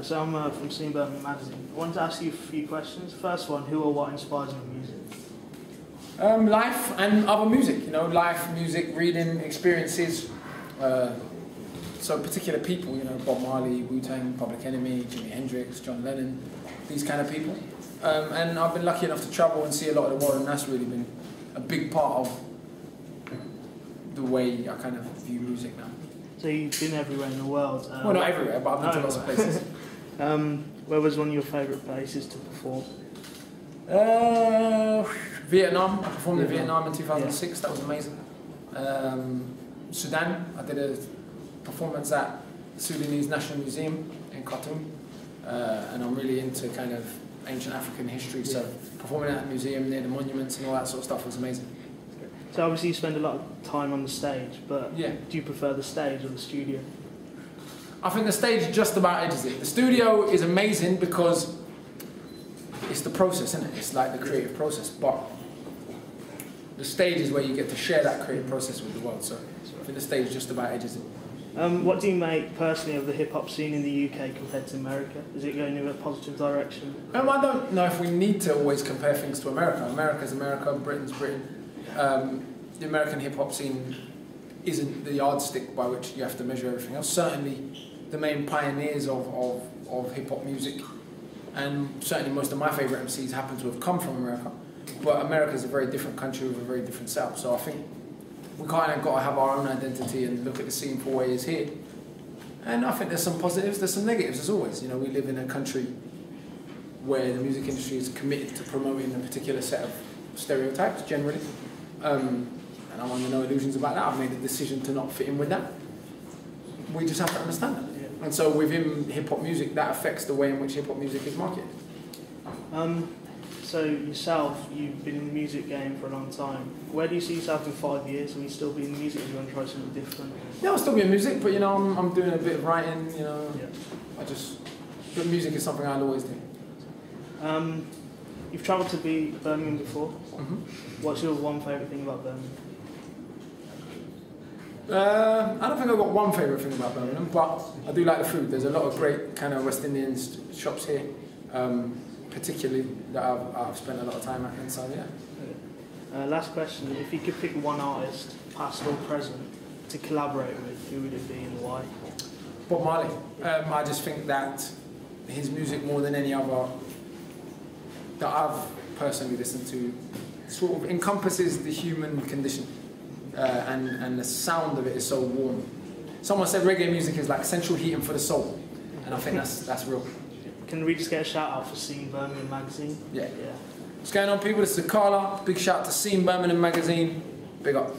So I'm from Seeing Birmingham magazine. I wanted to ask you a few questions. First one, who or what inspires your music? Life and other music, you know, life, music, reading, experiences. So particular people, you know, Bob Marley, Wu-Tang, Public Enemy, Jimi Hendrix, John Lennon, these kind of people. And I've been lucky enough to travel and see a lot of the world, and that's really been a big part of the way I kind of view music now. So you've been everywhere in the world. Well, not everywhere, but I've been to lots of places. Where was one of your favourite places to perform? Vietnam. I performed in Vietnam in 2006. That was amazing. Sudan. I did a performance at the Sudanese National Museum in Khartoum, and I'm really into kind of ancient African history. So performing at that museum near the monuments and all that sort of stuff was amazing. So obviously you spend a lot of time on the stage, but do you prefer the stage or the studio? I think the stage just about edges it. The studio is amazing because it's the process, isn't it? It's like the creative process, but the stage is where you get to share that creative process with the world. So I think the stage just about edges it. What do you make personally of the hip-hop scene in the UK compared to America? Is it going in a positive direction? I don't know if we need to always compare things to America. America's America, Britain's Britain. The American hip-hop scene isn't the yardstick by which you have to measure everything else. Certainly the main pioneers of hip-hop music, and certainly most of my favourite MCs happen to have come from America. But America's a very different country with a very different setup, so I think we kind of got to have our own identity and look at the scene for what it is here. And I think there's some positives, there's some negatives as always. You know, we live in a country where the music industry is committed to promoting a particular set of stereotypes generally. And I'm under no illusions about that. I've made the decision to not fit in with that. We just have to understand that. Yeah. And so within hip-hop music, that affects the way in which hip-hop music is marketed. So yourself, you've been in the music game for a long time. Where do you see yourself in 5 years? Will you still be in music, or do you want to try something different? Yeah, I'll still be in music, but you know, I'm doing a bit of writing, you know. But music is something I'll always do. You've travelled to Birmingham before. Mm-hmm. What's your one favourite thing about Birmingham? I don't think I've got one favourite thing about Birmingham, but I do like the food. There's a lot of great kind of West Indian shops here, particularly that I've spent a lot of time at, and so yeah. Last question, if you could pick one artist, past or present, to collaborate with, who would it be and why? Bob Marley. I just think that his music, more than any other that I've personally listened to, sort of encompasses the human condition, and the sound of it is so warm. Someone said reggae music is like central heating for the soul, and I think that's real. Can we just get a shout out for Seeing Birmingham magazine? Yeah. What's going on, people? This is Akala. Big shout out to Seeing Birmingham magazine. Big up.